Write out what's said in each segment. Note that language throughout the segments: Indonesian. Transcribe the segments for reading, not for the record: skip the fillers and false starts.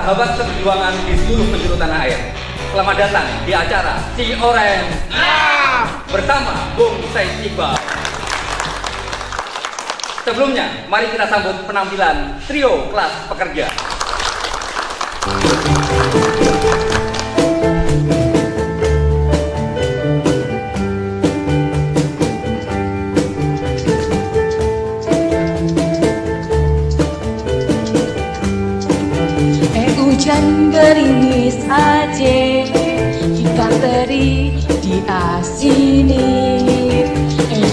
sahabat seperjuangan di seluruh penjuru tanah air. Selamat datang di acara Si Oren bersama Bung Said Iqbal. Sebelumnya, mari kita sambut penampilan trio kelas pekerja. Hujan gerimis aja, ikan teri di sini.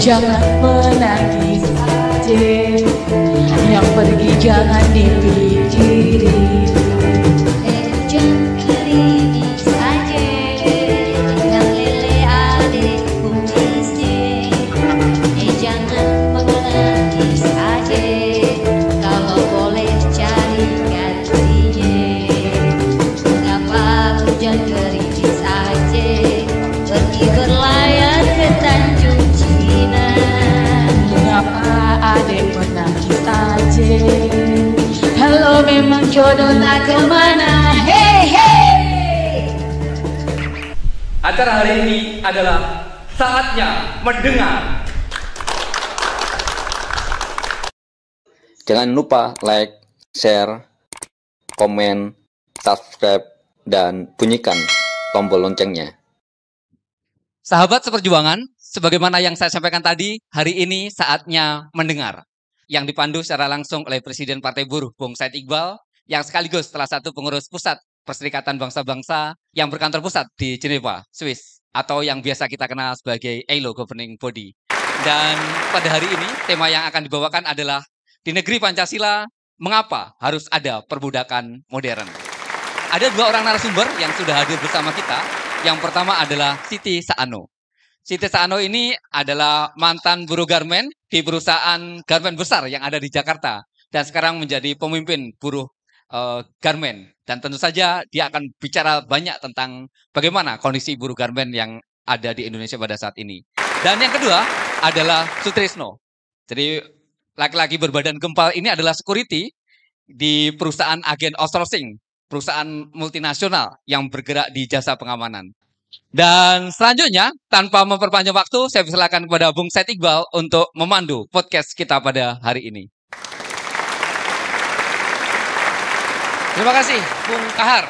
Jangan menangis aja, yang pergi jangan dipikirin. Hujan gerimis aja, yang lele adik kumisnya. Jangan menangis aja, kalau boleh cari gantinya. Hujan gerimis aja, pergi berlayar ke Tanjung Cina. Mengapa adek menangis aja? Kalau memang jodoh tak kemana, hey hey. Acara hari ini adalah saatnya mendengar. Jangan lupa like, share, komen, subscribe, dan bunyikan tombol loncengnya. Sahabat seperjuangan, sebagaimana yang saya sampaikan tadi, hari ini saatnya mendengar. Yang dipandu secara langsung oleh Presiden Partai Buruh, Bung Said Iqbal, yang sekaligus salah satu pengurus pusat Perserikatan Bangsa-Bangsa yang berkantor pusat di Geneva, Swiss, atau yang biasa kita kenal sebagai ILO Governing Body. Dan pada hari ini, tema yang akan dibawakan adalah di negeri Pancasila, mengapa harus ada perbudakan modern? Ada dua orang narasumber yang sudah hadir bersama kita. Yang pertama adalah Siti Saano. Siti Saano ini adalah mantan buruh garmen di perusahaan garmen besar yang ada di Jakarta. Dan sekarang menjadi pemimpin buruh garmen. Dan tentu saja dia akan bicara banyak tentang bagaimana kondisi buruh garmen yang ada di Indonesia pada saat ini. Dan yang kedua adalah Sutrisno. Jadi laki-laki berbadan gempal ini adalah security di perusahaan agen outsourcing, perusahaan multinasional yang bergerak di jasa pengamanan. Dan selanjutnya, tanpa memperpanjang waktu, saya persilakan kepada Bung Said Iqbal untuk memandu podcast kita pada hari ini. Terima kasih, Bung Kahar.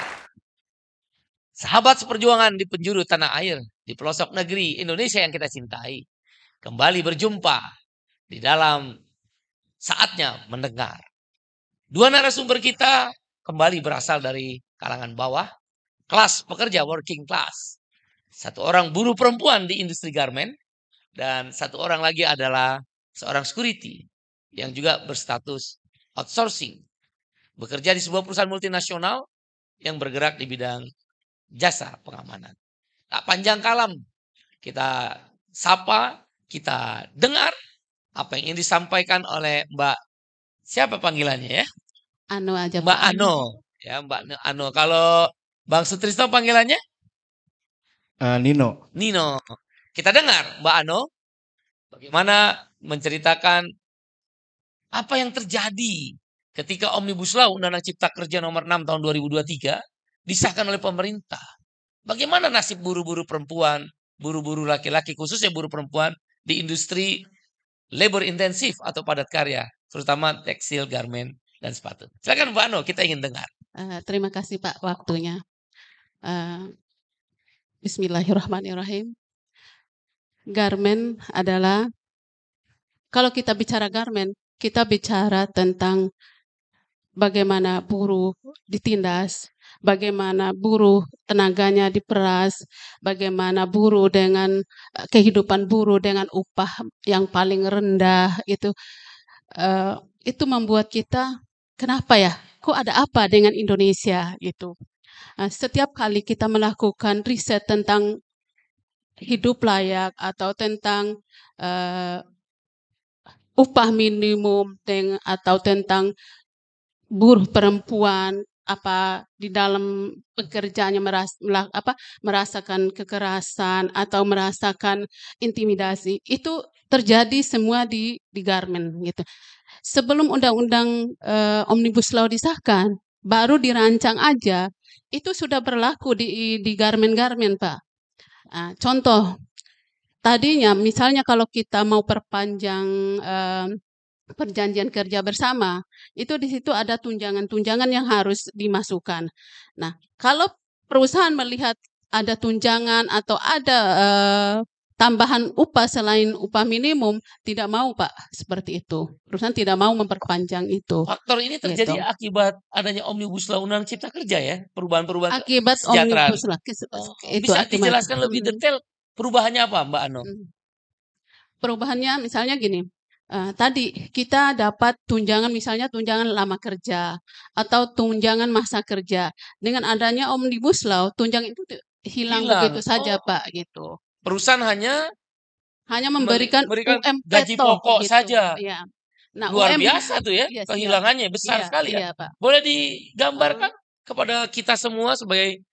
Sahabat seperjuangan di penjuru tanah air, di pelosok negeri Indonesia yang kita cintai, kembali berjumpa di dalam saatnya mendengar. Dua narasumber kita kembali berasal dari kalangan bawah, kelas pekerja working class. Satu orang buruh perempuan di industri garmen, dan satu orang lagi adalah seorang security yang juga berstatus outsourcing. Bekerja di sebuah perusahaan multinasional yang bergerak di bidang jasa pengamanan. Tak panjang kalam, kita sapa, kita dengar apa yang ingin disampaikan oleh Mbak, siapa panggilannya ya? Ano aja Mbak Pak. Ano. Ya, Mbak Ano. Kalau Bang Sutrisno panggilannya? Nino. Nino. Kita dengar Mbak Ano bagaimana menceritakan apa yang terjadi ketika Omnibus Law Undang-Undang Cipta Kerja nomor 6 tahun 2023 disahkan oleh pemerintah. Bagaimana nasib buruh-buruh perempuan, buruh-buruh laki-laki, khususnya buruh perempuan di industri labor intensif atau padat karya, terutama tekstil, garmen, dan sepatu. Silakan Mbak Ano, kita ingin dengar. Terima kasih Pak waktunya. Bismillahirrahmanirrahim. Garmen adalah, kalau kita bicara garmen, kita bicara tentang bagaimana buruh ditindas, bagaimana buruh tenaganya diperas, bagaimana buruh dengan kehidupan buruh dengan upah yang paling rendah itu membuat kita, kenapa ya? Kok ada apa dengan Indonesia gitu? Setiap kali kita melakukan riset tentang hidup layak atau tentang upah minimum atau tentang buruh perempuan apa di dalam pekerjaannya merasakan kekerasan atau merasakan intimidasi, itu terjadi semua di garmen gitu. Sebelum undang-undang Omnibus Law disahkan, baru dirancang aja itu sudah berlaku di garmen-garmen, Pak. Contoh, tadinya misalnya kalau kita mau perpanjang perjanjian kerja bersama, itu di situ ada tunjangan-tunjangan yang harus dimasukkan. Nah, kalau perusahaan melihat ada tunjangan atau ada tambahan upah selain upah minimum, tidak mau, Pak, seperti itu. Perusahaan tidak mau memperpanjang itu. Faktor ini terjadi Gitu. akibat adanya Omnibus Law Undang Cipta Kerja ya, perubahan-perubahan Akibat kesejahteraan. Omnibus Law. Itu Bisa akibat. dijelaskan lebih detail perubahannya apa, Mbak Ano? Perubahannya misalnya gini, tadi kita dapat tunjangan, misalnya tunjangan lama kerja atau tunjangan masa kerja. Dengan adanya Omnibus Law, tunjangan itu hilang begitu saja, Pak, gitu. Perusahaan hanya memberikan UMP gaji toh, pokok gitu. saja. Ya. Nah, Luar biasa tuh ya, Iya, kehilangannya besar iya, sekali ya. iya, Pak. Boleh digambarkan kepada kita semua sebagai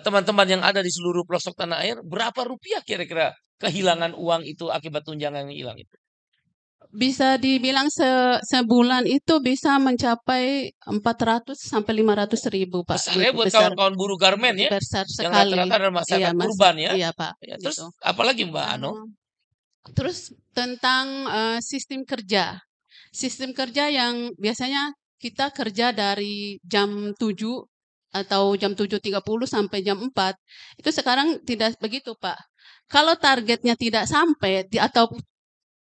teman-teman yang ada di seluruh pelosok tanah air, berapa rupiah kira-kira kehilangan uang itu akibat tunjangan yang hilang itu? Bisa dibilang sebulan itu bisa mencapai 400 sampai 500 ribu, Pak. Besar ya Gitu, buat besar. kawan-kawan buruh garmen ya, Besar yang sekali. rata-rata adalah masyarakat Iya, urban ya. Iya, Pak. Ya, terus Gitu. apalagi Mbak Ano? Terus tentang sistem kerja. Sistem kerja yang biasanya kita kerja dari jam 7 atau jam 7.30 sampai jam 4, itu sekarang tidak begitu, Pak. Kalau targetnya tidak sampai atau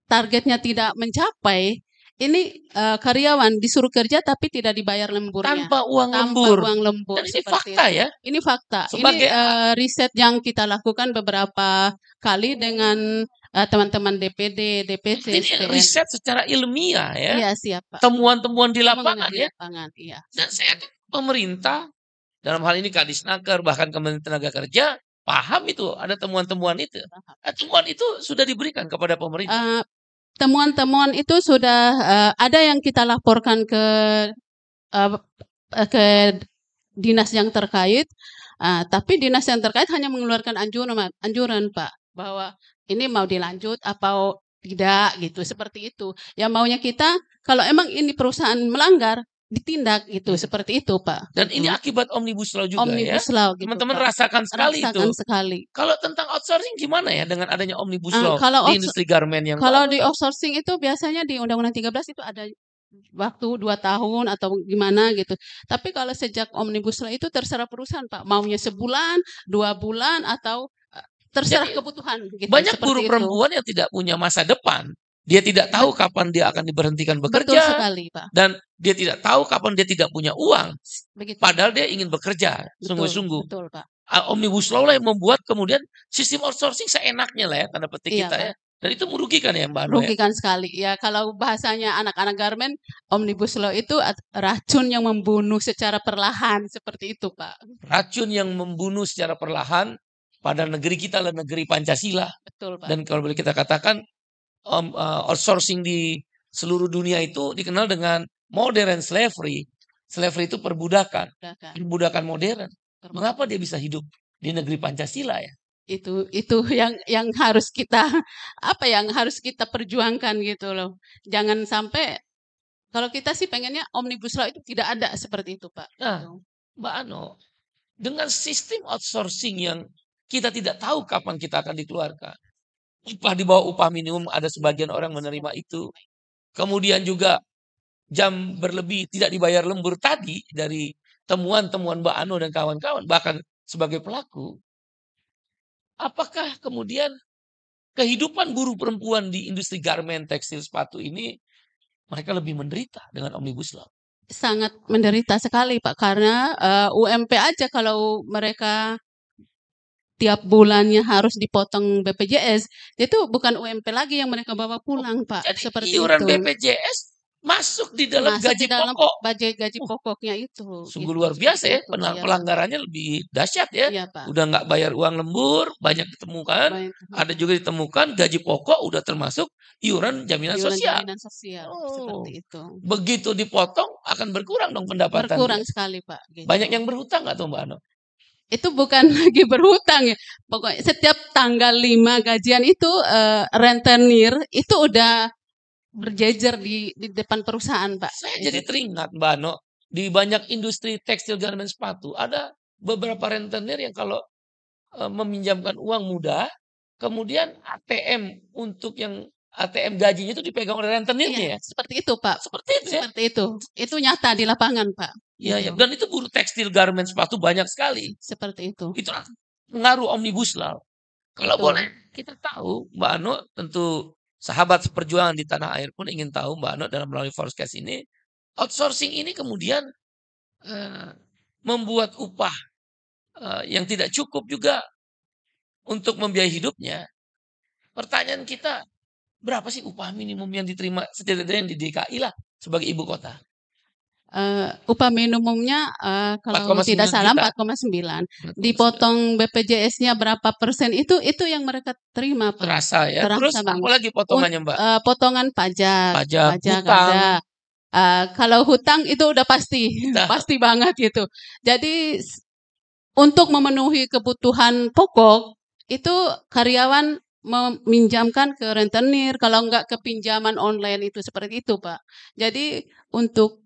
targetnya tidak mencapai, ini karyawan disuruh kerja tapi tidak dibayar lemburnya. Tanpa uang Tanpa lembur. uang lembur. Dan ini seperti fakta itu. ya. Ini fakta. Sebagai Ini riset yang kita lakukan beberapa kali dengan teman-teman DPD, DPC, ini SPN. riset secara ilmiah ya. Iya, siapa? Temuan-temuan di lapangan Di ya. lapangan, iya. Dan saya yakin pemerintah dalam hal ini Kadisnaker bahkan Kementerian Tenaga Kerja paham itu ada temuan-temuan itu. Temuan itu sudah diberikan kepada pemerintah. Temuan-temuan itu sudah ada yang kita laporkan ke dinas yang terkait, tapi dinas yang terkait hanya mengeluarkan anjuran, Pak, bahwa ini mau dilanjut atau tidak gitu, seperti itu. Yang maunya kita kalau emang ini perusahaan melanggar ditindak gitu, seperti itu, Pak. Dan ini akibat Omnibus Law juga Omnibus ya. Law gitu, Teman-teman Pak. rasakan sekali Rasakan itu. sekali. Kalau tentang outsourcing gimana ya dengan adanya Omnibus Law Kalau di industri garmen yang kalau di outsourcing itu biasanya di Undang-Undang 13 itu ada waktu 2 tahun atau gimana gitu. Tapi kalau sejak Omnibus Law itu terserah perusahaan, Pak. Maunya sebulan, 2 bulan atau terserah Jadi, kebutuhan gitu. banyak seperti buruh itu. perempuan yang tidak punya masa depan. Dia tidak tahu kapan dia akan diberhentikan Betul bekerja sekali, Pak. dan dia tidak tahu kapan dia tidak punya uang. Begitu. Padahal dia ingin bekerja Betul, sungguh-sungguh. Betul, Pak. Omnibus Law lah yang membuat kemudian sistem outsourcing seenaknya lah ya tanda petik Iya, kita Pak. ya. Dan itu merugikan ya Mbak Ano ya. Merugikan sekali. Ya, kalau bahasanya anak-anak garmen, Omnibus Law itu racun yang membunuh secara perlahan, seperti itu, Pak. Racun yang membunuh secara perlahan pada negeri kita adalah negeri Pancasila. Betul, Pak. Dan kalau boleh kita katakan outsourcing di seluruh dunia itu dikenal dengan modern slavery. Slavery itu perbudakan. Perbudakan modern. Mengapa dia bisa hidup di negeri Pancasila ya? Itu yang harus kita yang harus kita perjuangkan gitu loh. Jangan sampai, kalau kita sih pengennya Omnibus Law itu tidak ada seperti itu, Pak. Nah, Gitu. Mbak Ano, dengan sistem outsourcing yang kita tidak tahu kapan kita akan dikeluarkan. Upah di bawah upah minimum ada sebagian orang menerima itu. Kemudian juga jam berlebih tidak dibayar lembur tadi dari temuan-temuan Mbak Ano dan kawan-kawan bahkan sebagai pelaku. Apakah kemudian kehidupan buruh perempuan di industri garmen, tekstil, sepatu ini mereka lebih menderita dengan Omnibus Law? Sangat menderita sekali, Pak, karena UMP aja kalau mereka tiap bulannya harus dipotong BPJS, itu bukan UMP lagi yang mereka bawa pulang, Pak. Jadi Seperti iuran itu. BPJS masuk di dalam Masuk gaji di dalam pokok. gaji pokoknya itu. Sungguh gitu, luar biasa ya, seperti itu. Iya, pelanggarannya lebih dahsyat ya. Iya, Pak. Udah nggak bayar uang lembur, banyak ditemukan. Baik. Ada juga ditemukan gaji pokok udah termasuk iuran jaminan Iuran sosial. jaminan sosial, Oh. seperti itu. Begitu dipotong akan berkurang dong pendapatan. Berkurang dia. sekali, Pak. Gitu. Banyak yang berhutang nggak tuh Mbak Ano? Itu bukan lagi berhutang ya. Pokoknya setiap tanggal 5 gajian itu rentenir itu udah berjejer di depan perusahaan, Pak. Saya jadi teringat Mbak Ano di banyak industri tekstil, garmen, sepatu, ada beberapa rentenir yang kalau meminjamkan uang mudah, kemudian ATM untuk yang ATM gajinya itu dipegang oleh rentenirnya Iya, ya. seperti itu, Pak. Seperti itu ya. Seperti itu. Itu nyata di lapangan, Pak. Iya, ya. Gitu. Dan itu buruh tekstil, garmen, sepatu banyak sekali. Seperti itu. Itu pengaruh omnibus law. Kalau Betul. boleh kita tahu, Mbak Ano, tentu sahabat seperjuangan di tanah air pun ingin tahu Mbak Ano dalam melalui Forecast ini, outsourcing ini kemudian membuat upah yang tidak cukup juga untuk membiayai hidupnya. Pertanyaan kita, berapa sih upah minimum yang diterima setidaknya di DKI lah sebagai ibu kota? Upah minimumnya kalau 4,9 tidak salah juta. 4,9. Dipotong BPJS-nya berapa persen itu yang mereka terima, Pak. Terasa ya. Terasa Terus banget. apa lagi potongannya, Mbak? Potongan pajak Hutang. ada. Kalau hutang itu udah pasti, pasti banget gitu. Jadi untuk memenuhi kebutuhan pokok itu karyawan meminjamkan ke rentenir, kalau enggak ke pinjaman online itu seperti itu, Pak. Jadi untuk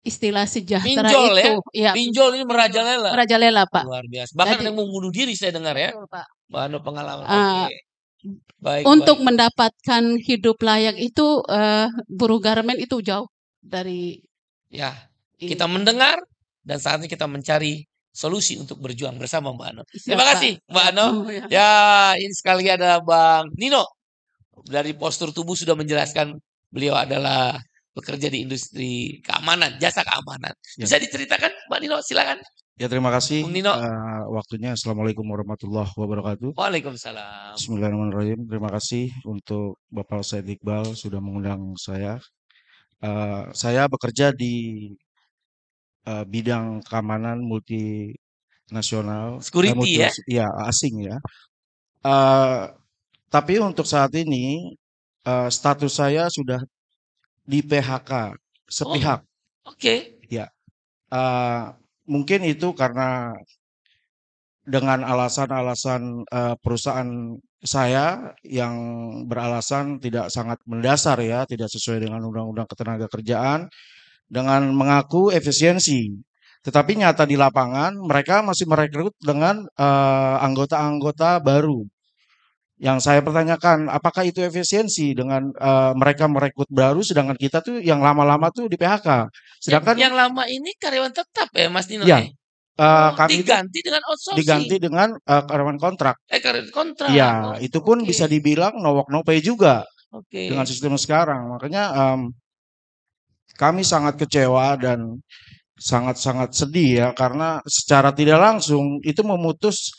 istilah sejahtera Pinjol itu, ya. Pinjol ini merajalela. Merajalela, Pak. Luar biasa. Bahkan Jadi, ada yang mau bunuh diri saya dengar ya. Betul, Pak. Mbak Ano pengalaman. Oke. Baik. Untuk mendapatkan hidup layak itu buruh garmen itu jauh dari ya. Kita mendengar dan saatnya kita mencari solusi untuk berjuang bersama Mbak Ano. Terima kasih Mbak Ano. Ya, ini sekali ada Bang Nino. Dari postur tubuh sudah menjelaskan beliau adalah bekerja di industri keamanan, jasa keamanan. Bisa diceritakan Mbak Nino, silakan. Ya, terima kasih Bung Nino. Waktunya. Assalamualaikum warahmatullahi wabarakatuh. Waalaikumsalam. Bismillahirrahmanirrahim. Terima kasih untuk Bapak Said Iqbal sudah mengundang saya. Saya bekerja di bidang keamanan multinasional. Security ya? Ya, asing ya. Tapi untuk saat ini status saya sudah di PHK sepihak. Oke. Ya. Mungkin itu karena dengan alasan-alasan perusahaan saya yang beralasan tidak sangat mendasar ya, tidak sesuai dengan Undang-Undang Ketenagakerjaan, dengan mengaku efisiensi. Tetapi nyata di lapangan mereka masih merekrut dengan anggota-anggota baru. Yang saya pertanyakan, apakah itu efisiensi dengan mereka merekrut baru, sedangkan kita tuh yang lama-lama tuh di PHK. Sedangkan yang lama ini karyawan tetap ya, Mas Nino? Ya, kami diganti dengan outsourcing. Diganti dengan karyawan kontrak. Karyawan kontrak. Ya, itu pun bisa dibilang no work no pay juga dengan sistem sekarang. Makanya kami sangat kecewa dan sangat-sangat sedih ya, karena secara tidak langsung itu memutus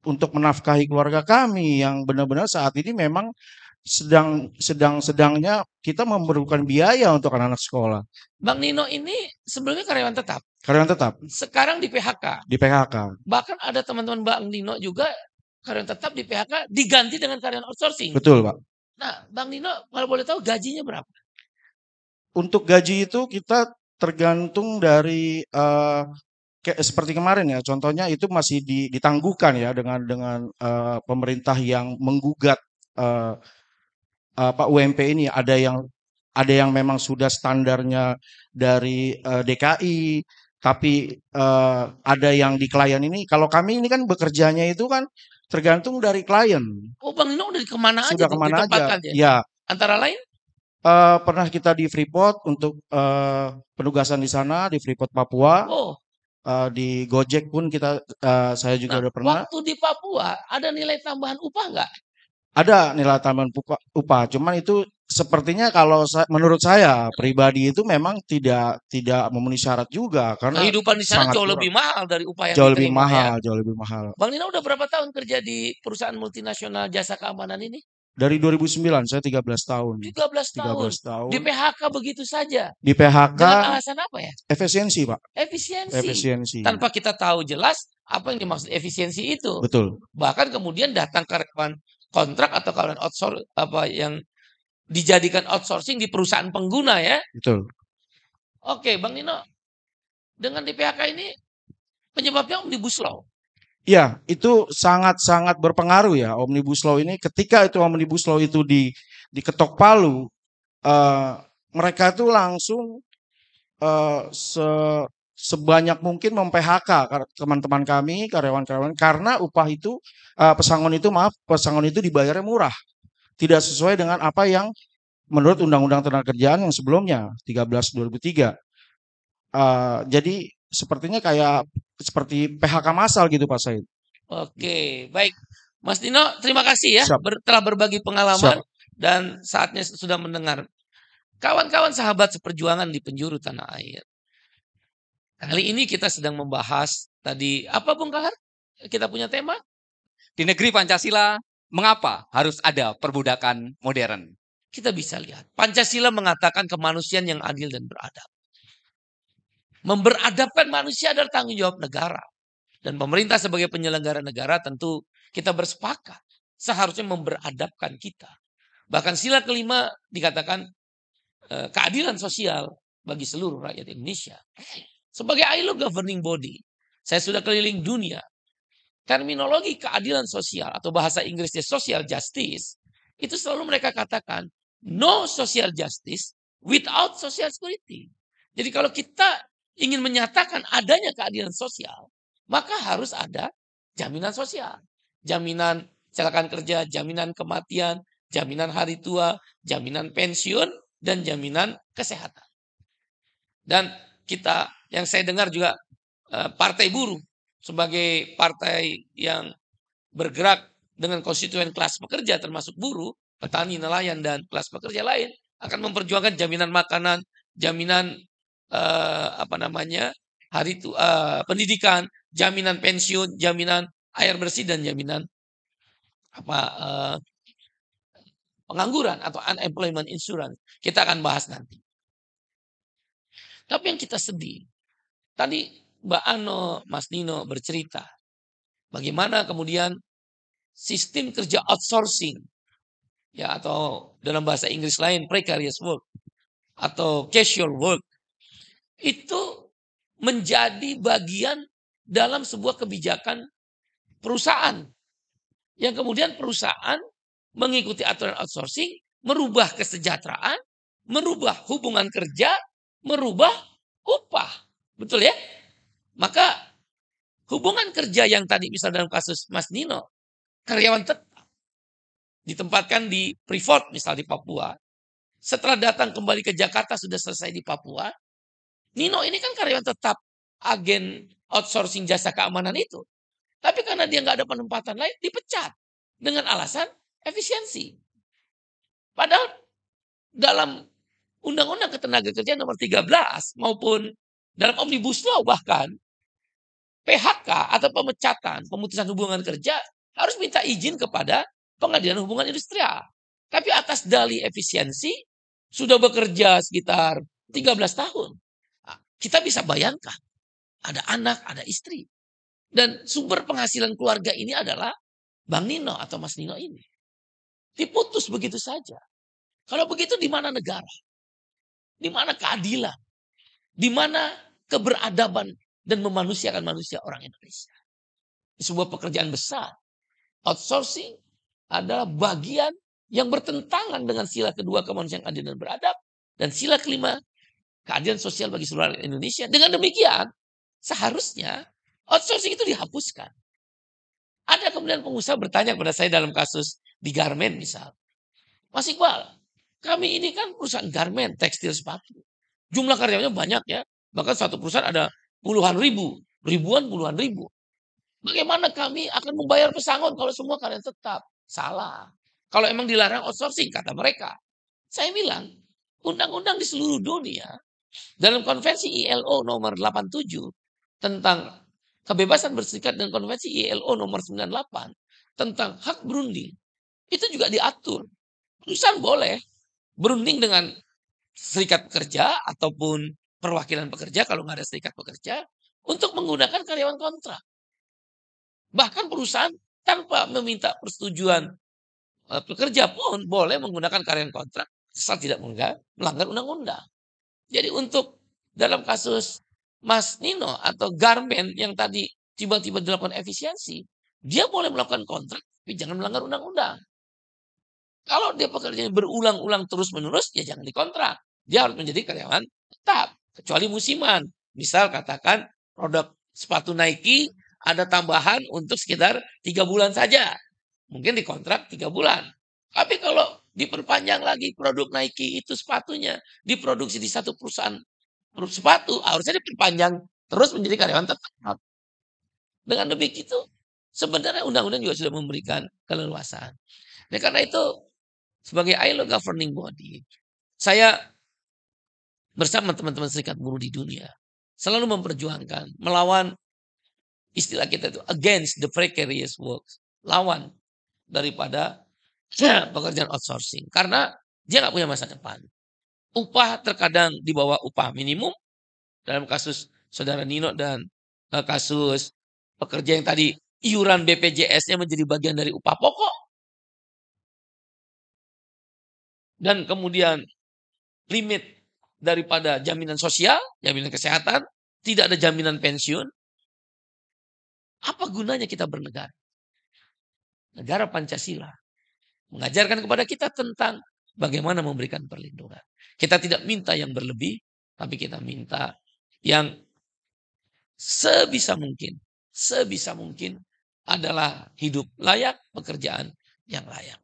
untuk menafkahi keluarga kami yang benar-benar saat ini memang sedang-sedangnya kita memerlukan biaya untuk anak-anak sekolah. Bang Nino ini sebelumnya karyawan tetap. Karyawan tetap. Sekarang di PHK. Di PHK. Bahkan ada teman-teman Bang Nino juga karyawan tetap di PHK diganti dengan karyawan outsourcing. Betul, Pak. Nah, Bang Nino kalau boleh tahu gajinya berapa? Untuk gaji itu kita tergantung dari seperti kemarin ya, contohnya itu masih ditangguhkan ya dengan pemerintah yang menggugat UMP ini. Ada yang memang sudah standarnya dari DKI, tapi ada yang di klien ini. Kalau kami ini kan bekerjanya itu kan tergantung dari klien. Oh, Bang Nino dari kemana sudah aja? Kemana aja? Ya. Antara lain? Pernah kita di Freeport untuk penugasan di sana di Freeport Papua. Oh. Di Gojek pun saya juga udah pernah. Waktu di Papua ada nilai tambahan upah nggak? Ada nilai tambahan upah, cuman itu sepertinya kalau menurut saya pribadi itu memang tidak memenuhi syarat juga, karena kehidupan di sana jauh lebih mahal dari upah yang jauh lebih mahal. Bang Nino udah berapa tahun kerja di perusahaan multinasional jasa keamanan ini? Dari 2009, saya 13 tahun. 13 tahun. Di PHK begitu saja. Di PHK. Dengan alasan apa ya? Efisiensi, Pak. Efisiensi. Tanpa kita tahu jelas apa yang dimaksud efisiensi itu. Betul. Bahkan kemudian datang karyawan kontrak atau karyawan outsourcing yang dijadikan outsourcing di perusahaan pengguna ya. Betul. Oke, Bang Nino. Dengan di PHK ini penyebabnya Omnibus Law. Ya, itu sangat-sangat berpengaruh ya Omnibus Law ini. Ketika itu Omnibus Law itu diketok palu, mereka itu langsung sebanyak mungkin mem-PHK teman-teman kami, karyawan-karyawan, karena upah itu, pesangon itu dibayarnya murah. Tidak sesuai dengan apa yang menurut Undang-Undang Tenagakerjaan yang sebelumnya, 13/2003. Jadi sepertinya seperti PHK massal gitu Pak Said. Oke, baik. Mas Nino, terima kasih ya Siap. telah berbagi pengalaman Siap. dan saatnya sudah mendengar. Kawan-kawan sahabat seperjuangan di penjuru tanah air. Kali ini kita sedang membahas tadi apa Bung Kahar? Kita punya tema? Di negeri Pancasila, mengapa harus ada perbudakan modern? Kita bisa lihat. Pancasila mengatakan kemanusiaan yang adil dan beradab. Memberadabkan manusia adalah tanggung jawab negara. Dan pemerintah sebagai penyelenggara negara tentu kita bersepakat seharusnya memberadabkan kita. Bahkan sila kelima dikatakan keadilan sosial bagi seluruh rakyat Indonesia. Sebagai ILO governing body, saya sudah keliling dunia. Terminologi keadilan sosial atau bahasa Inggrisnya social justice, itu selalu mereka katakan no social justice without social security. Jadi kalau kita ingin menyatakan adanya keadilan sosial, maka harus ada jaminan sosial. Jaminan kecelakaan kerja, jaminan kematian, jaminan hari tua, jaminan pensiun, dan jaminan kesehatan. Dan kita, yang saya dengar juga Partai Buruh sebagai partai yang bergerak dengan konstituen kelas pekerja termasuk buruh, petani, nelayan, dan kelas pekerja lain akan memperjuangkan jaminan makanan, jaminan hari tua, pendidikan, jaminan pensiun, jaminan air bersih, dan jaminan pengangguran atau unemployment insurance. Kita akan bahas nanti. Tapi yang kita sedih, tadi Mbak Ano, Mas Nino bercerita bagaimana kemudian sistem kerja outsourcing, ya, atau dalam bahasa Inggris lain precarious work atau casual work, itu menjadi bagian dalam sebuah kebijakan perusahaan yang kemudian perusahaan mengikuti aturan outsourcing, merubah kesejahteraan, merubah hubungan kerja, merubah upah. Betul ya? Maka hubungan kerja yang tadi misalnya dalam kasus Mas Nino, karyawan tetap ditempatkan di Freeport misal di Papua. Setelah datang kembali ke Jakarta sudah selesai di Papua. Nino ini kan karyawan tetap agen outsourcing jasa keamanan itu. Tapi karena dia nggak ada penempatan lain, dipecat dengan alasan efisiensi. Padahal dalam Undang-Undang Ketenagakerjaan nomor 13 maupun dalam Omnibus Law bahkan PHK atau pemecatan, pemutusan hubungan kerja harus minta izin kepada Pengadilan Hubungan Industrial. Tapi atas dalih efisiensi sudah bekerja sekitar 13 tahun. Kita bisa bayangkan ada anak, ada istri. Dan sumber penghasilan keluarga ini adalah Bang Nino atau Mas Nino ini. Diputus begitu saja. Kalau begitu di mana negara? Di mana keadilan? Di mana keberadaban dan memanusiakan manusia orang Indonesia? Sebuah pekerjaan besar. Outsourcing adalah bagian yang bertentangan dengan sila kedua kemanusiaan adil dan beradab. Dan sila kelima, keadilan sosial bagi seluruh rakyat Indonesia. Dengan demikian, seharusnya outsourcing itu dihapuskan. Ada kemudian pengusaha bertanya kepada saya dalam kasus di garmen misal. Mas Iqbal, kami ini kan perusahaan garmen, tekstil, sepatu. Jumlah karyawannya banyak ya. Bahkan satu perusahaan ada puluhan ribu, ribuan puluhan ribu. Bagaimana kami akan membayar pesangon kalau semua karyawan tetap? Salah. Kalau emang dilarang outsourcing, kata mereka. Saya bilang, undang-undang di seluruh dunia, dalam konvensi ILO nomor 87, tentang kebebasan berserikat dan konvensi ILO nomor 98, tentang hak berunding, itu juga diatur. Perusahaan boleh berunding dengan serikat pekerja ataupun perwakilan pekerja kalau nggak ada serikat pekerja untuk menggunakan karyawan kontrak. Bahkan perusahaan tanpa meminta persetujuan pekerja pun boleh menggunakan karyawan kontrak asal tidak melanggar undang-undang. Jadi untuk dalam kasus Mas Nino atau garmen yang tadi tiba-tiba dilakukan efisiensi, dia boleh melakukan kontrak tapi jangan melanggar undang-undang. Kalau dia pekerjaannya berulang-ulang terus-menerus, ya jangan dikontrak. dia harus menjadi karyawan tetap. Kecuali musiman. Misal katakan produk sepatu Nike ada tambahan untuk sekitar 3 bulan saja. Mungkin dikontrak 3 bulan. Tapi kalau diperpanjang lagi produk Nike itu sepatunya diproduksi di satu perusahaan sepatu, harusnya diperpanjang terus menjadi karyawan tetap. Dengan begitu, sebenarnya undang-undang juga sudah memberikan keleluasaan. Nah, karena itu, sebagai ILO governing body, saya bersama teman-teman serikat buruh di dunia selalu memperjuangkan, melawan istilah kita itu against the precarious works, lawan daripada pekerjaan outsourcing. Karena dia nggak punya masa depan. Upah terkadang di bawah upah minimum. Dalam kasus Saudara Nino dan kasus pekerja yang tadi iuran BPJS-nya menjadi bagian dari upah pokok. Dan kemudian limit daripada jaminan sosial, jaminan kesehatan, tidak ada jaminan pensiun. Apa gunanya kita bernegara? Negara Pancasila mengajarkan kepada kita tentang bagaimana memberikan perlindungan. Kita tidak minta yang berlebih, tapi kita minta yang sebisa mungkin adalah hidup layak, pekerjaan yang layak.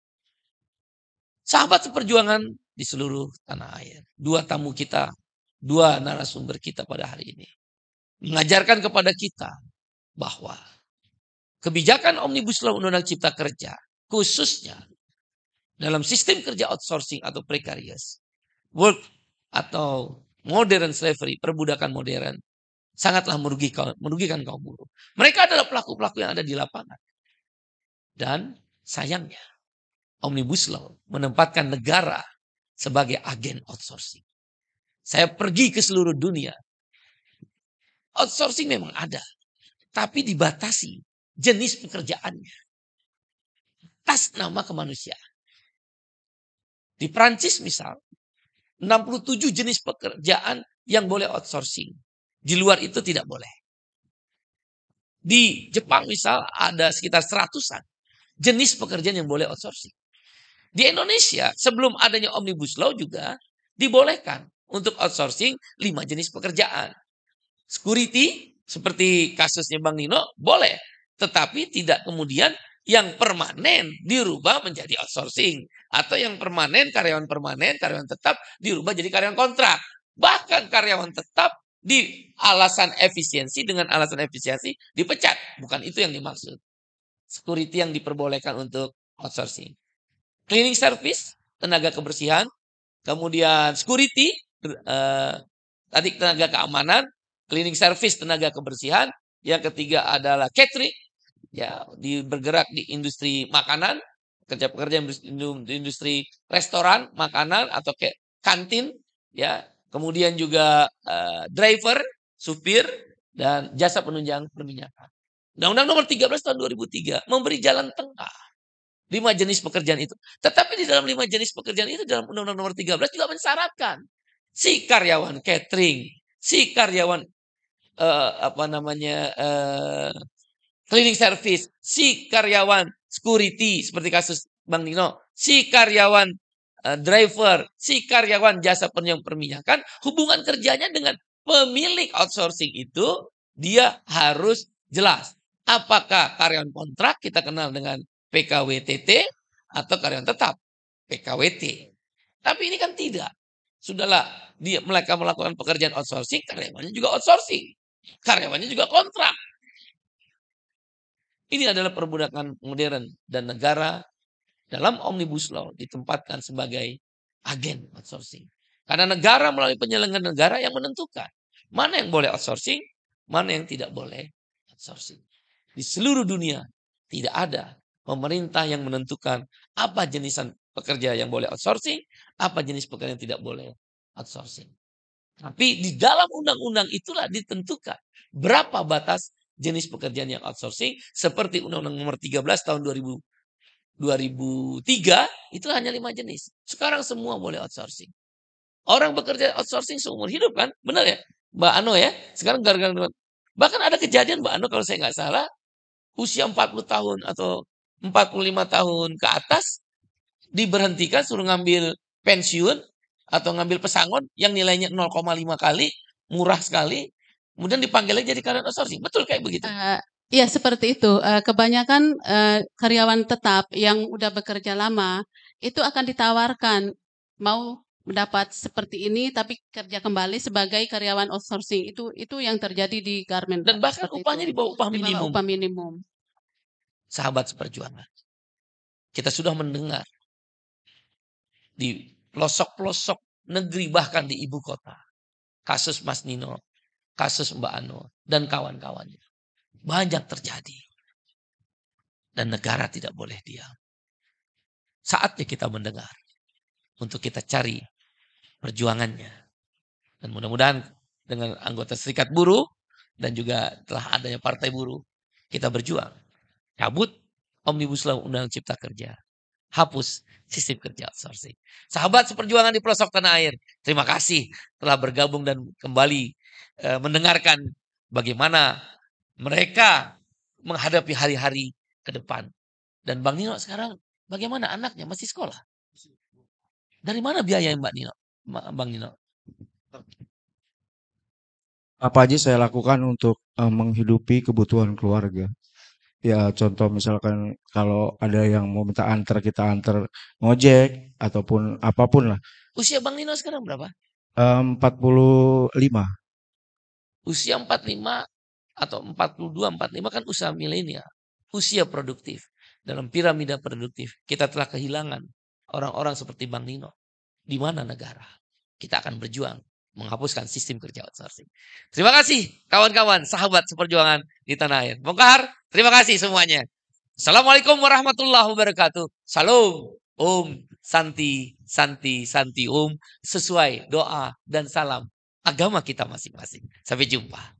Sahabat seperjuangan di seluruh tanah air. 2 tamu kita, 2 narasumber kita pada hari ini mengajarkan kepada kita bahwa kebijakan Omnibus Law Undang-Undang Cipta Kerja, khususnya dalam sistem kerja outsourcing atau precarious work atau modern slavery, perbudakan modern, sangatlah merugikan kaum buruh. Mereka adalah pelaku-pelaku yang ada di lapangan. Dan sayangnya, Omnibus Law menempatkan negara sebagai agen outsourcing. Saya pergi ke seluruh dunia. Outsourcing memang ada, tapi dibatasi jenis pekerjaannya atas nama kemanusiaan. Di Prancis misal, 67 jenis pekerjaan yang boleh outsourcing. Di luar itu tidak boleh. Di Jepang misal ada sekitar 100-an jenis pekerjaan yang boleh outsourcing. Di Indonesia sebelum adanya Omnibus Law juga dibolehkan untuk outsourcing 5 jenis pekerjaan. Security seperti kasusnya Bang Nino boleh. Tetapi tidak kemudian yang permanen dirubah menjadi outsourcing. Atau yang permanen, karyawan tetap dirubah jadi karyawan kontrak. Bahkan karyawan tetap di alasan efisiensi dengan alasan efisiensi dipecat. Bukan itu yang dimaksud. Security yang diperbolehkan untuk outsourcing. Cleaning service, tenaga kebersihan. Kemudian security, tadi tenaga keamanan. Cleaning service, tenaga kebersihan. Yang ketiga adalah catering. Ya, bergerak di industri makanan. Pekerja-pekerja di industri restoran, makanan, atau kayak kantin. Ya. Kemudian juga driver, supir, dan jasa penunjang perminyakan. Undang-Undang nomor 13 tahun 2003 memberi jalan tengah 5 jenis pekerjaan itu. Tetapi di dalam 5 jenis pekerjaan itu dalam Undang-Undang nomor 13 juga mensyaratkan si karyawan catering, si karyawan cleaning service, si karyawan security seperti kasus Bang Nino, si karyawan driver, si karyawan jasa penunjang perminyakan, hubungan kerjanya dengan pemilik outsourcing itu dia harus jelas. Apakah karyawan kontrak kita kenal dengan PKWTT atau karyawan tetap PKWT. Tapi ini kan tidak. Sudahlah mereka melakukan pekerjaan outsourcing, karyawannya juga outsourcing. Karyawannya juga kontrak. Ini adalah perbudakan modern dan negara dalam Omnibus Law ditempatkan sebagai agen outsourcing. Karena negara melalui penyelenggara negara yang menentukan mana yang boleh outsourcing, mana yang tidak boleh outsourcing. Di seluruh dunia tidak ada pemerintah yang menentukan apa jenisan pekerja yang boleh outsourcing, apa jenis pekerja yang tidak boleh outsourcing. Tapi di dalam undang-undang itulah ditentukan berapa batas jenis pekerjaan yang outsourcing, seperti Undang-Undang nomor 13 tahun 2003 itu hanya 5 jenis. Sekarang semua boleh outsourcing. Orang bekerja outsourcing seumur hidup kan? Benar ya? Mbak Ano ya? Sekarang gara-gara bahkan ada kejadian Mbak Ano kalau saya nggak salah usia 40 tahun atau 45 tahun ke atas diberhentikan suruh ngambil pensiun atau ngambil pesangon yang nilainya 0,5 kali, murah sekali, kemudian dipanggilnya jadi karyawan outsourcing. Betul kayak begitu? Iya seperti itu. Kebanyakan karyawan tetap yang udah bekerja lama itu akan ditawarkan mau mendapat seperti ini tapi kerja kembali sebagai karyawan outsourcing. Itu yang terjadi di garmen. Dan bahkan seperti upahnya itu. di bawah upah Di bawah minimum. upah minimum. Sahabat seperjuangan, kita sudah mendengar di pelosok-pelosok negeri, bahkan di ibu kota, kasus Mas Nino, kasus Mbak Ano, dan kawan-kawannya. Banyak terjadi. Dan negara tidak boleh diam. Saatnya kita mendengar. Untuk kita cari perjuangannya. Dan mudah-mudahan dengan anggota serikat buruh, dan juga telah adanya partai buruh, kita berjuang. Cabut Omnibus Law Undang Cipta Kerja. Hapus sistem kerja outsourcing. Sahabat seperjuangan di pelosok tanah air, terima kasih telah bergabung dan kembali mendengarkan bagaimana mereka menghadapi hari-hari ke depan. Dan Bang Nino sekarang bagaimana anaknya masih sekolah? Dari mana biaya Mbak Nino? Bang Nino? Apa aja saya lakukan untuk menghidupi kebutuhan keluarga. Ya contoh misalkan kalau ada yang mau minta antar, kita antar ngojek ataupun apapun lah. Usia Bang Nino sekarang berapa? 45. Usia 45 atau 42, 45 kan usia milenial. Usia produktif. Dalam piramida produktif kita telah kehilangan orang-orang seperti Bang Nino. Di mana negara? Kita akan berjuang menghapuskan sistem kerja outsourcing. Terima kasih kawan-kawan, sahabat seperjuangan di tanah air. Bung Kahar, terima kasih semuanya. Assalamualaikum warahmatullahi wabarakatuh. Salam, Om, Santi, Santi, Santi, Om. Sesuai doa dan salam agama kita masing-masing. Sampai jumpa.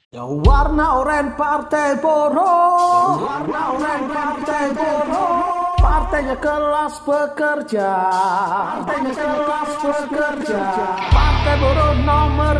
Yang warna oranye Partai Buruh, warna oranye Partai Buruh, partainya kelas pekerja, partainya kelas pekerja, Partai Buruh nomor